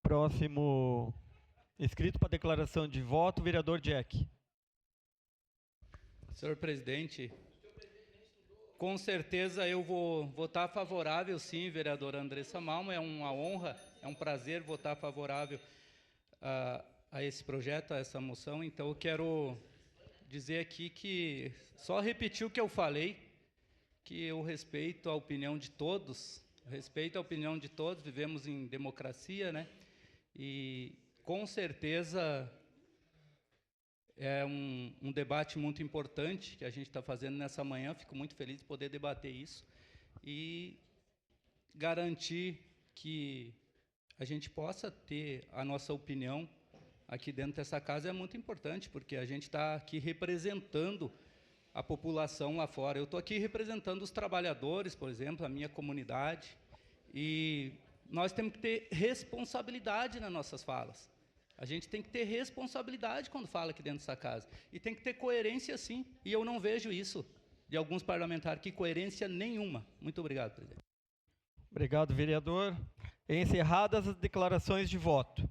Próximo inscrito para declaração de voto, vereador Jack. Senhor presidente, com certeza eu vou votar favorável, sim, vereador Andressa Malmo. É uma honra, é um prazer votar favorável a esse projeto, a essa moção. Então, eu quero dizer aqui que, só repetir o que eu falei, que eu respeito a opinião de todos, vivemos em democracia, né? E, com certeza, é um debate muito importante que a gente está fazendo nessa manhã. Fico muito feliz de poder debater isso e garantir que a gente possa ter a nossa opinião aqui dentro dessa casa. É muito importante, porque a gente está aqui representando a população lá fora. Eu estou aqui representando os trabalhadores, por exemplo, a minha comunidade, e nós temos que ter responsabilidade nas nossas falas. A gente tem que ter responsabilidade quando fala aqui dentro dessa casa. E tem que ter coerência, sim. E eu não vejo isso de alguns parlamentares, que coerência nenhuma. Muito obrigado, presidente. Obrigado, vereador. Encerradas as declarações de voto.